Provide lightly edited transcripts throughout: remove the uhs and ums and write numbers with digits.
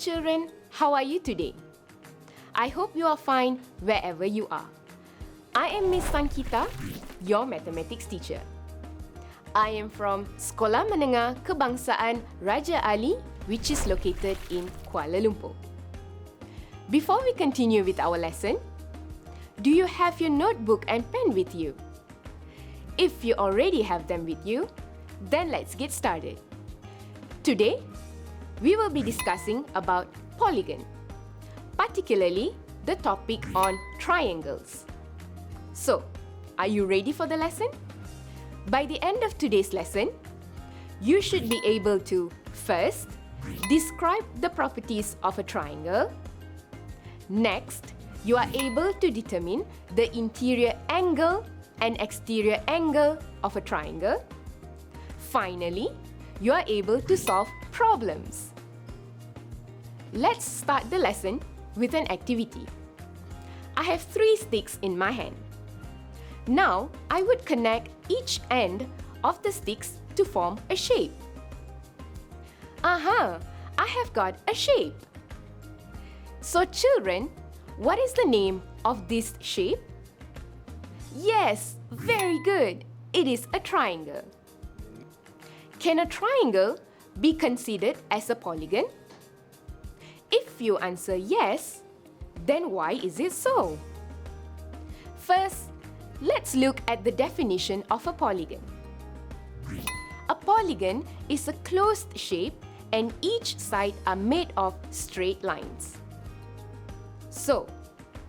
children, how are you today? I hope you are fine wherever you are. I am Miss Sankita, your mathematics teacher. I am from Sekolah Menengah Kebangsaan Raja Ali, which is located in Kuala Lumpur. Before we continue with our lesson, do you have your notebook and pen with you? If you already have them with you, then let's get started. Today, we will be discussing about polygon, particularly the topic on triangles. So, are you ready for the lesson? By the end of today's lesson, you should be able to first, describe the properties of a triangle. Next, you are able to determine the interior angle and exterior angle of a triangle. Finally, you are able to solve problems. Let's start the lesson with an activity. I have 3 sticks in my hand. Now, I would connect each end of the sticks to form a shape. I have got a shape. So children, what is the name of this shape? Yes, very good. It is a triangle. Can a triangle be considered as a polygon? If you answer yes, then why is it so? First, let's look at the definition of a polygon. A polygon is a closed shape and each side are made of straight lines. So,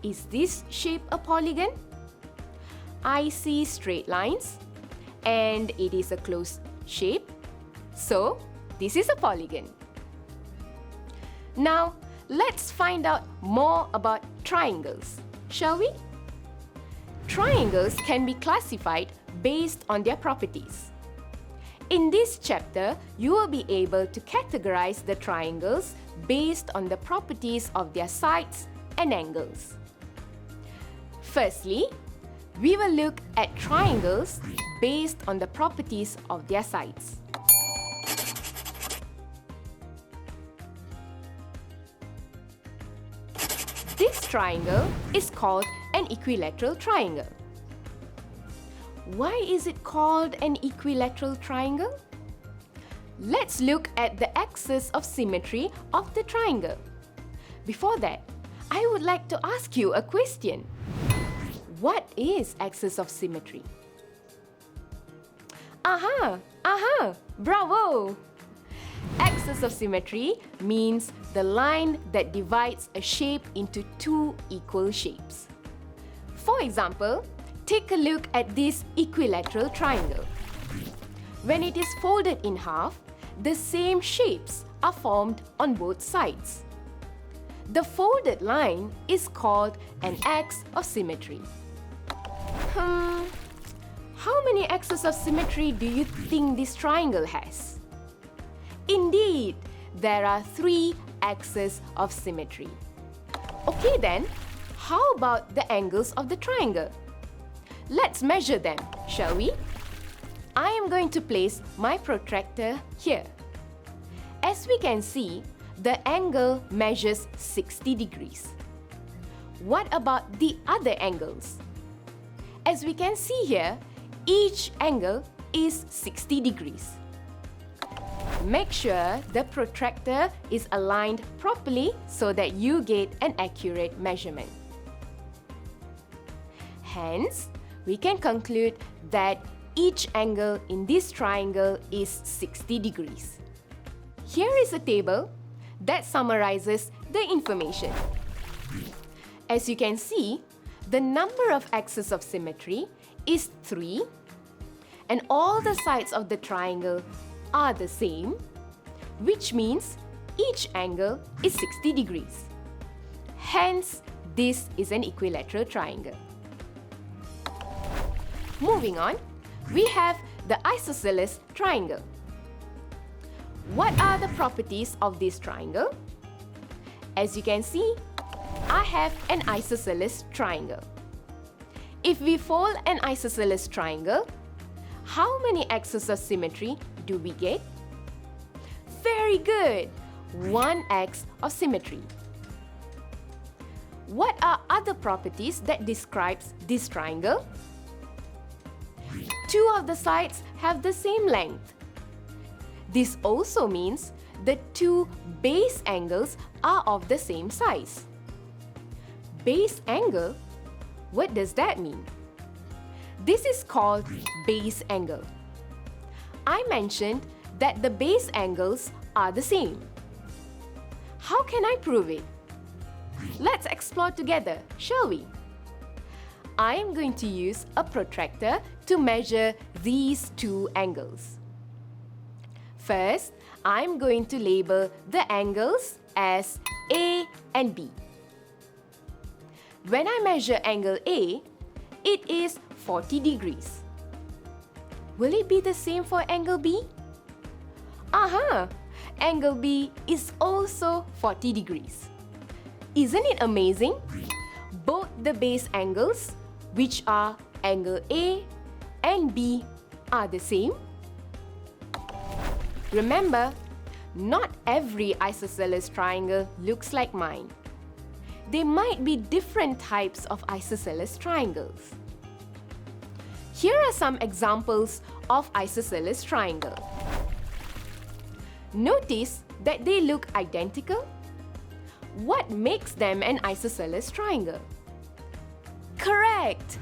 is this shape a polygon? I see straight lines and it is a closed shape. So, this is a polygon. Now, let's find out more about triangles, shall we? Triangles can be classified based on their properties. In this chapter, you will be able to categorize the triangles based on the properties of their sides and angles. Firstly, we will look at triangles based on the properties of their sides. This triangle is called an equilateral triangle. Why is it called an equilateral triangle? Let's look at the axis of symmetry of the triangle. Before that, I would like to ask you a question. What is axis of symmetry? Bravo! Axis of symmetry means the line that divides a shape into 2 equal shapes. For example, take a look at this equilateral triangle. When it is folded in half, the same shapes are formed on both sides. The folded line is called an axis of symmetry. How many axes of symmetry do you think this triangle has? Indeed, there are 3 axes of symmetry. Okay then, how about the angles of the triangle? Let's measure them, shall we? I am going to place my protractor here. As we can see, the angle measures 60 degrees. What about the other angles? As we can see here, each angle is 60 degrees. Make sure the protractor is aligned properly so that you get an accurate measurement. Hence, we can conclude that each angle in this triangle is 60 degrees. Here is a table that summarizes the information. As you can see, the number of axes of symmetry is 3 and all the sides of the triangle are the same, which means each angle is 60 degrees. Hence, this is an equilateral triangle. Moving on, we have the Isoceles Triangle. What are the properties of this triangle? As you can see, I have an isosceles triangle. If we fold an isosceles triangle, how many axes of symmetry do we get? Very good! one axis of symmetry. What are other properties that describes this triangle? Two of the sides have the same length. This also means the two base angles are of the same size. Base angle? What does that mean? This is called base angle. I mentioned that the base angles are the same. How can I prove it? Let's explore together, shall we? I am going to use a protractor to measure these two angles. First, I am going to label the angles as A and B. When I measure angle A, it is 40 degrees. Will it be the same for angle B? Aha! Angle B is also 40 degrees. Isn't it amazing? Both the base angles, which are angle A and B, are the same. Remember, not every isosceles triangle looks like mine. There might be different types of isosceles triangles. Here are some examples of isosceles triangle. Notice that they look identical. What makes them an isosceles triangle? Correct!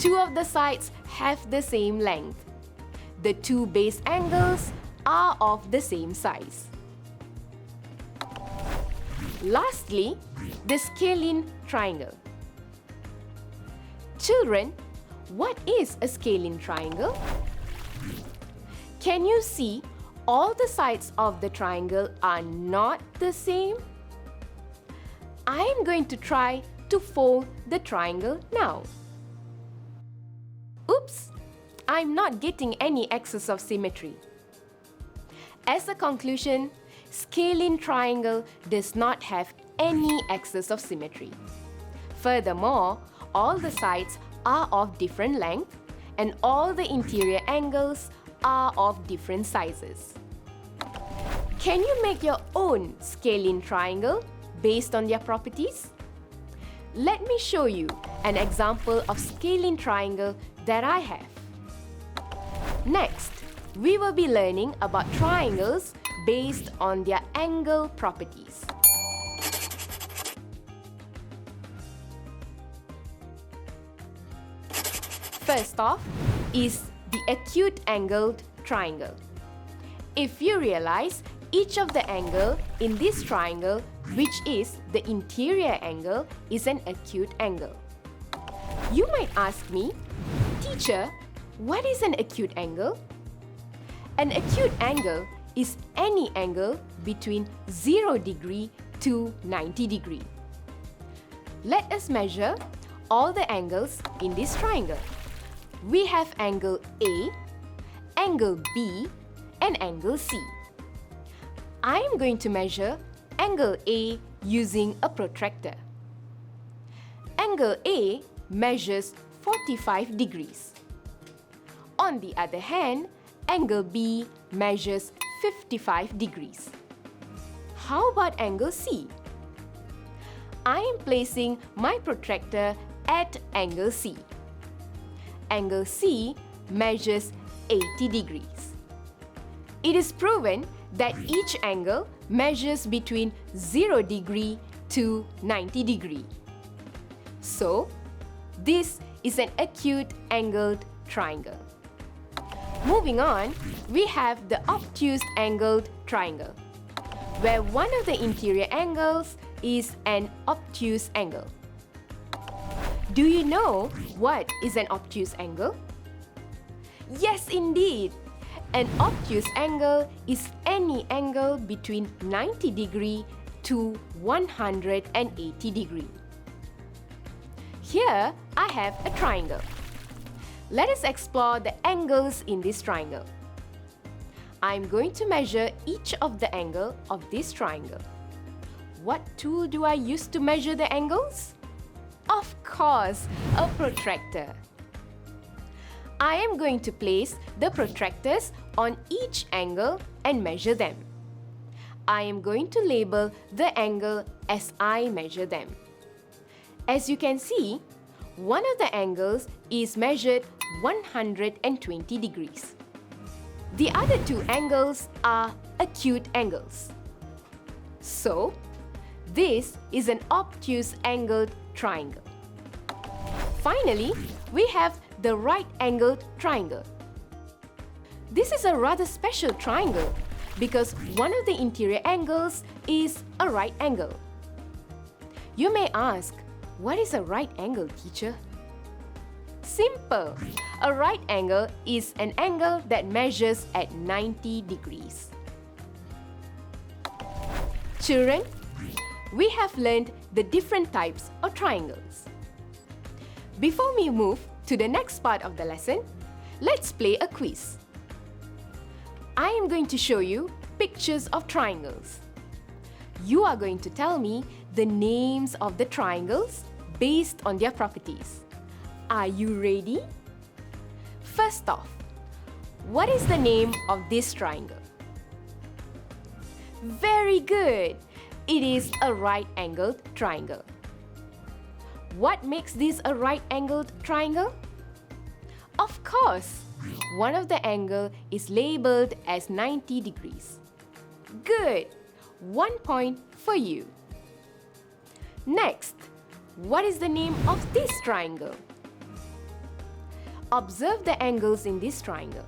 Two of the sides have the same length. The two base angles are of the same size. Lastly, the scalene triangle. Children, what is a scalene triangle? Can you see all the sides of the triangle are not the same? I am going to try to fold the triangle now. Oops! I'm not getting any excess of symmetry. As a conclusion, scalene triangle does not have any excess of symmetry. Furthermore, all the sides are of different length and all the interior angles are of different sizes. Can you make your own scalene triangle based on their properties? Let me show you an example of scalene triangle that I have. Next, we will be learning about triangles based on their angle properties. First off is the acute angled triangle. If you realize each of the angle in this triangle, which is the interior angle, is an acute angle. You might ask me, Teacher, what is an acute angle? An acute angle is any angle between 0 degree to 90 degree. Let us measure all the angles in this triangle. We have angle A, angle B, and angle C. I am going to measure angle A using a protractor. Angle A measures 45 degrees. On the other hand, angle B measures 55 degrees. How about angle C? I am placing my protractor at angle C. Angle C measures 80 degrees. It is proven that each angle measures between 0 degree to 90 degree. So, this is an acute angled triangle. Moving on, we have the obtuse angled triangle, where one of the interior angles is an obtuse angle. Do you know what is an obtuse angle? Yes, indeed! An obtuse angle is any angle between 90 degree to 180 degree. Here, I have a triangle. Let us explore the angles in this triangle. I'm going to measure each of the angle of this triangle. What tool do I use to measure the angles? Of course, a protractor. I am going to place the protractors on each angle and measure them. I am going to label the angle as I measure them. As you can see, one of the angles is measured 120 degrees. The other two angles are acute angles. So, this is an obtuse angled triangle. Finally, we have the right-angled triangle. This is a rather special triangle because one of the interior angles is a right angle. You may ask, what is a right angle, teacher? Simple! A right angle is an angle that measures at 90 degrees. Children, we have learned the different types of triangles. Before we move to the next part of the lesson, let's play a quiz. I am going to show you pictures of triangles. You are going to tell me the names of the triangles based on their properties. Are you ready? First off, what is the name of this triangle? Very good! It is a right-angled triangle. What makes this a right-angled triangle? Of course, one of the angle is labeled as 90 degrees. Good! 1 point for you. Next, what is the name of this triangle? Observe the angles in this triangle.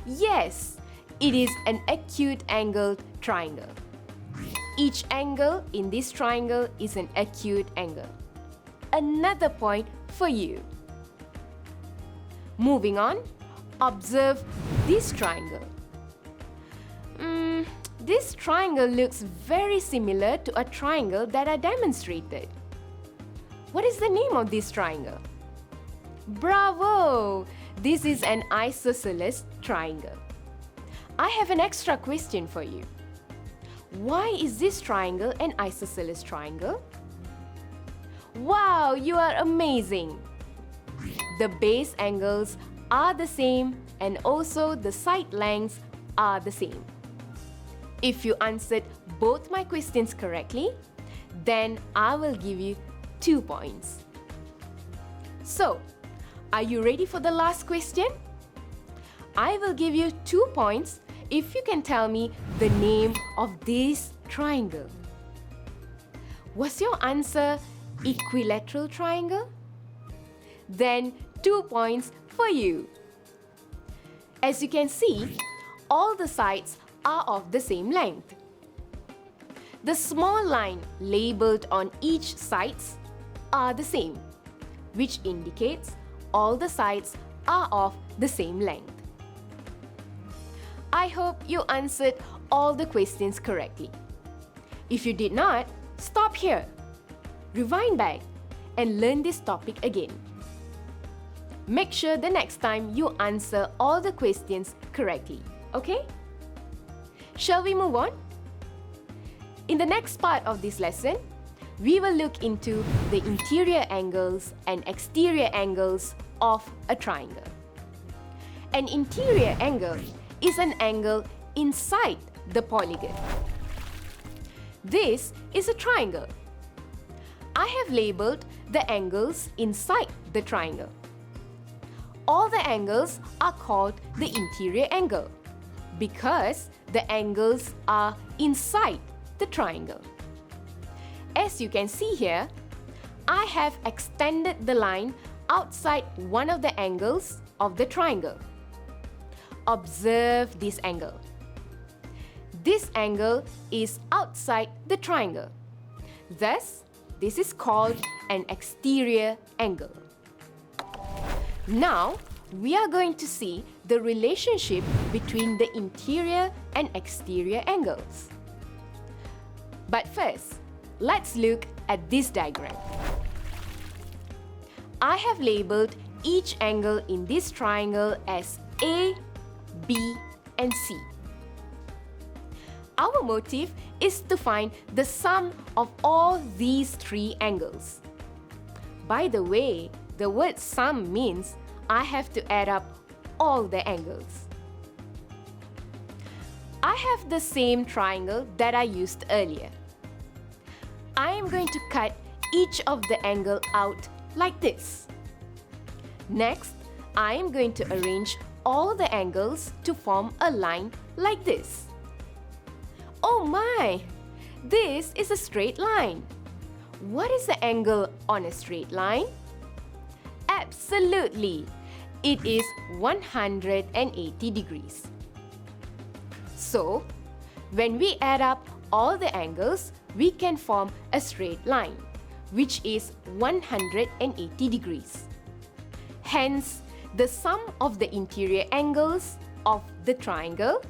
Yes, it is an acute angled triangle. Each angle in this triangle is an acute angle. Another point for you. Moving on, observe this triangle. This triangle looks very similar to a triangle that I demonstrated. What is the name of this triangle? Bravo! This is an isosceles triangle. I have an extra question for you. Why is this triangle an isosceles triangle? Wow, you are amazing! The base angles are the same and also the side lengths are the same. If you answered both my questions correctly, then I will give you 2 points. So, are you ready for the last question? I will give you 2 points if you can tell me the name of this triangle. Was your answer Equilateral Triangle? Then 2 points for you. As you can see, all the sides are of the same length. The small line labeled on each sides are the same, which indicates all the sides are of the same length. I hope you answered all the questions correctly. If you did not, stop here, rewind back, and learn this topic again. Make sure the next time you answer all the questions correctly, okay? Shall we move on? In the next part of this lesson, we will look into the interior angles and exterior angles of a triangle. An interior angle is an angle inside the polygon. This is a triangle. I have labeled the angles inside the triangle. All the angles are called the interior angle because the angles are inside the triangle. As you can see here, I have extended the line outside one of the angles of the triangle. Observe this angle. This angle is outside the triangle. Thus, this is called an exterior angle. Now, we are going to see the relationship between the interior and exterior angles. But first, let's look at this diagram. I have labeled each angle in this triangle as A, B, and C. Our motive is to find the sum of all these 3 angles. By the way, the word sum means I have to add up all the angles. I have the same triangle that I used earlier. I am going to cut each of the angle out like this. Next, I am going to arrange all the angles to form a line like this. Oh my! This is a straight line. What is the angle on a straight line? Absolutely! It is 180 degrees. So, when we add up all the angles, we can form a straight line, which is 180 degrees. Hence, the sum of the interior angles of the triangle,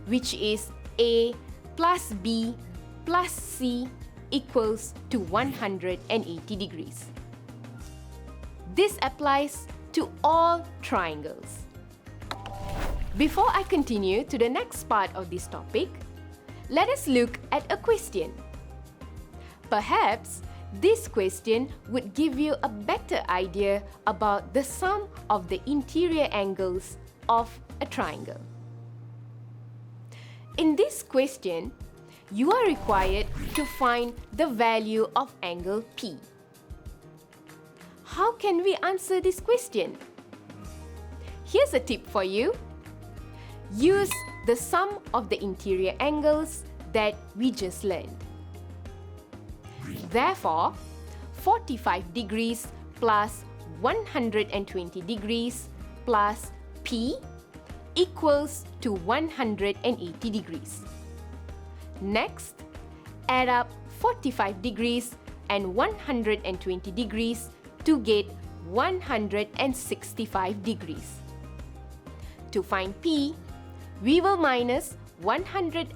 which is A plus B plus C equals to 180 degrees. This applies to all triangles. Before I continue to the next part of this topic, let us look at a question. Perhaps this question would give you a better idea about the sum of the interior angles of a triangle. In this question, you are required to find the value of angle P. How can we answer this question? Here's a tip for you. Use the sum of the interior angles that we just learned. Therefore, 45 degrees plus 120 degrees plus P equals to 180 degrees. Next, add up 45 degrees and 120 degrees to get 165 degrees. To find P, we will minus 165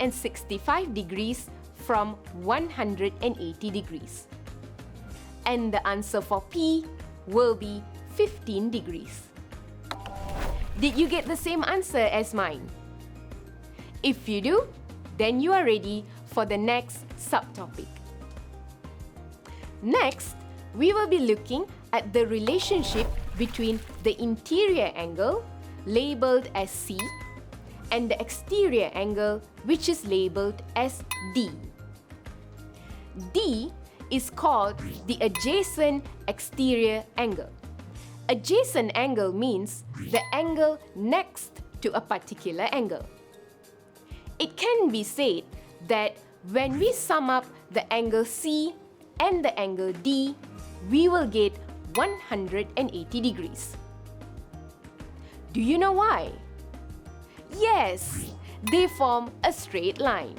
degrees from 180 degrees. And the answer for P will be 15 degrees. Did you get the same answer as mine? If you do, then you are ready for the next subtopic. Next, we will be looking at the relationship between the interior angle, labeled as C, and the exterior angle, which is labeled as D. D is called the adjacent exterior angle. Adjacent angle means the angle next to a particular angle. It can be said that when we sum up the angle C and the angle D, we will get 180 degrees. Do you know why? Yes, they form a straight line.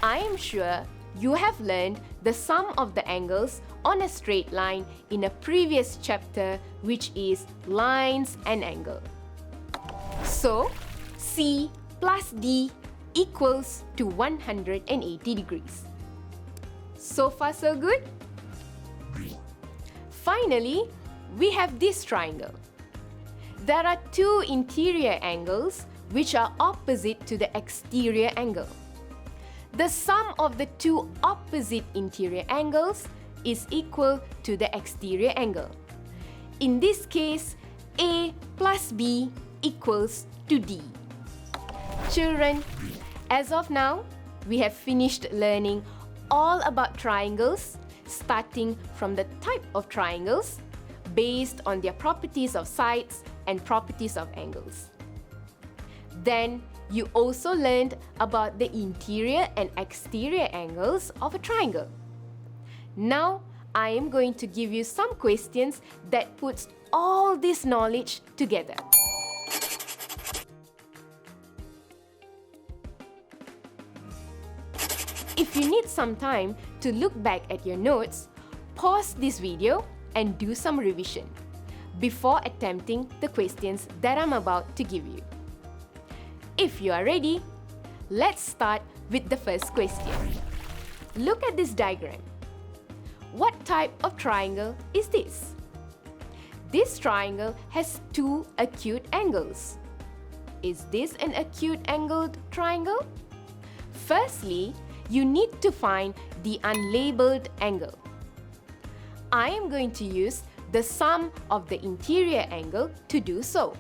I am sure you have learned the sum of the angles on a straight line in a previous chapter, which is lines and angle. So, C plus D equals to 180 degrees. So far, so good? Finally, we have this triangle. There are two interior angles which are opposite to the exterior angle. The sum of the two opposite interior angles is equal to the exterior angle. In this case, A plus B equals to D. Children, as of now, we have finished learning all about triangles, starting from the type of triangles based on their properties of sides and properties of angles. Then, you also learned about the interior and exterior angles of a triangle. Now, I am going to give you some questions that puts all this knowledge together. If you need some time to look back at your notes, pause this video and do some revision before attempting the questions that I'm about to give you. If you are ready, let's start with the first question. Look at this diagram. What type of triangle is this? This triangle has two acute angles. Is this an acute angled triangle? Firstly, you need to find the unlabeled angle. I am going to use the sum of the interior angle to do so.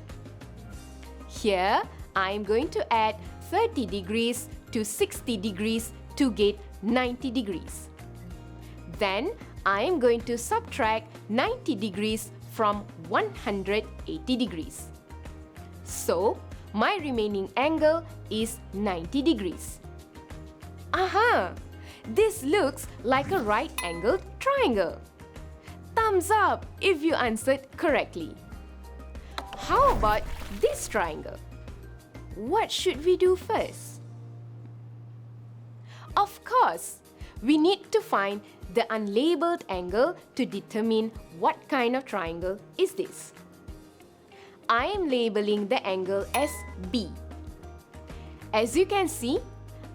Here, I am going to add 30 degrees to 60 degrees to get 90 degrees. Then I am going to subtract 90 degrees from 180 degrees. So, my remaining angle is 90 degrees. Aha! This looks like a right-angled triangle. Thumbs up if you answered correctly. How about this triangle? What should we do first? Of course, we need to find the unlabeled angle to determine what kind of triangle is this. I am labeling the angle as B. As you can see,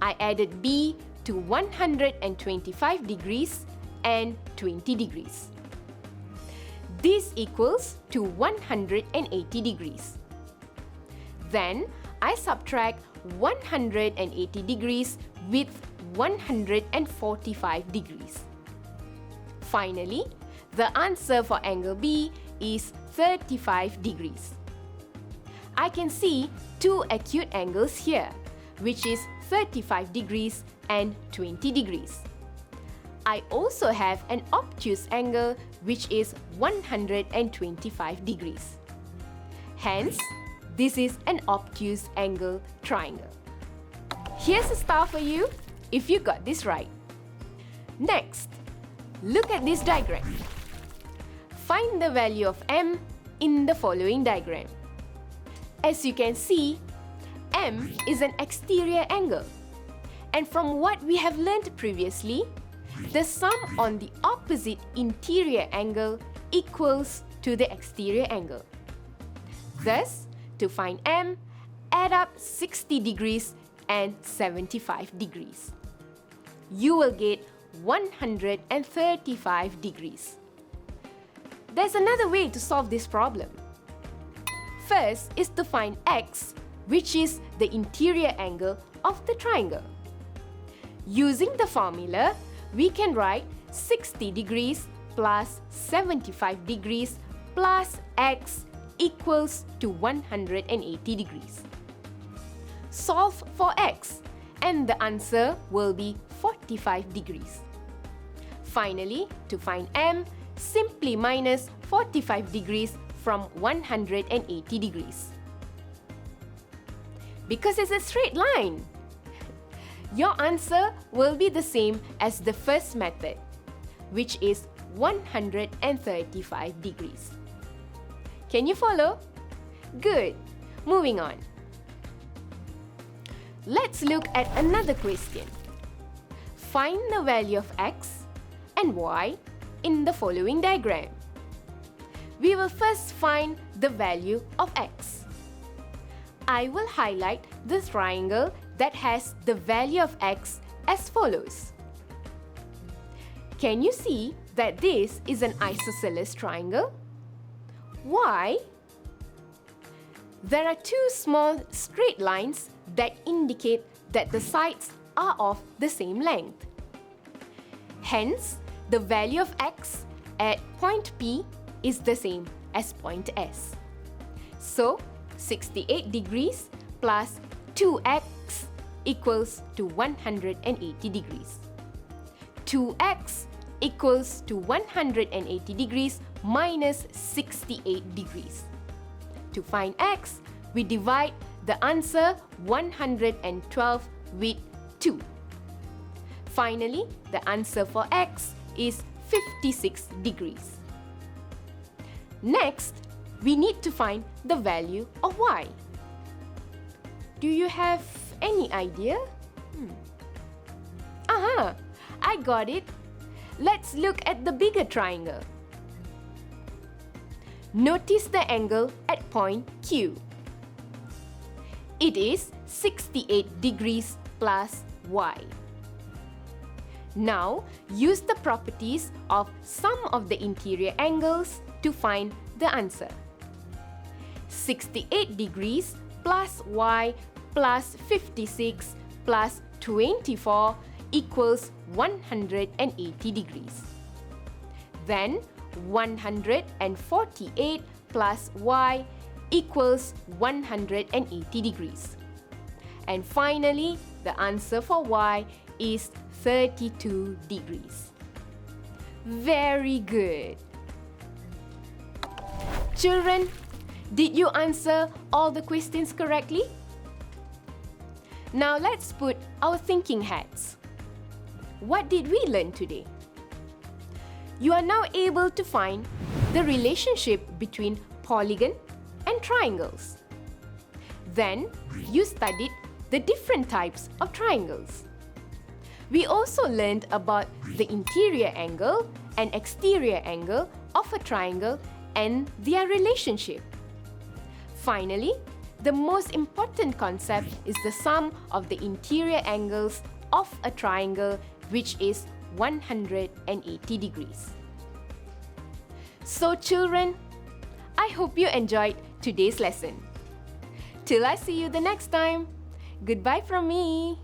I added B to 125 degrees and 20 degrees. This equals to 180 degrees. Then, I subtract 180 degrees with 145 degrees. Finally, the answer for angle B is 35 degrees. I can see two acute angles here, which is 35 degrees and 20 degrees. I also have an obtuse angle, which is 125 degrees. Hence, this is an obtuse angle triangle. Here's a star for you if you got this right. Next, look at this diagram. Find the value of M in the following diagram. As you can see, M is an exterior angle. And from what we have learned previously, the sum on the opposite interior angle equals to the exterior angle. Thus, to find M, add up 60 degrees and 75 degrees. You will get 135 degrees. There's another way to solve this problem. First is to find X, which is the interior angle of the triangle. Using the formula, we can write 60 degrees plus 75 degrees plus X equals to 180 degrees. Solve for X and the answer will be 45 degrees. Finally, to find M, simply minus 45 degrees from 180 degrees. Because it's a straight line, your answer will be the same as the first method, which is 135 degrees. Can you follow? Good. Moving on. Let's look at another question. Find the value of X and Y in the following diagram. We will first find the value of X. I will highlight the triangle that has the value of X as follows. Can you see that this is an isosceles triangle? Why? There are two small straight lines that indicate that the sides are of the same length. Hence, the value of X at point P is the same as point S. So, 68 degrees plus 2x equals to 180 degrees. 2x equals to 180 degrees minus 68 degrees. To find x, we divide the answer 112 with 2. Finally, the answer for x is 56 degrees. Next, we need to find the value of y. Do you have any idea? Aha! I got it. Let's look at the bigger triangle. Notice the angle at point Q. It is 68 degrees plus y. Now, use the properties of sum of the interior angles to find the answer. 68 degrees plus y plus 56 plus 24 equals 180 degrees. Then 148 plus y equals 180 degrees. And finally, the answer for y is 32 degrees. Very good. Children, did you answer all the questions correctly? Now let's put our thinking hats. What did we learn today? You are now able to find the relationship between polygon and triangles. Then, you studied the different types of triangles. We also learned about the interior angle and exterior angle of a triangle and their relationship. Finally, the most important concept is the sum of the interior angles of a triangle, which is 180 degrees. So children, I hope you enjoyed today's lesson. Till I see you the next time, goodbye from me.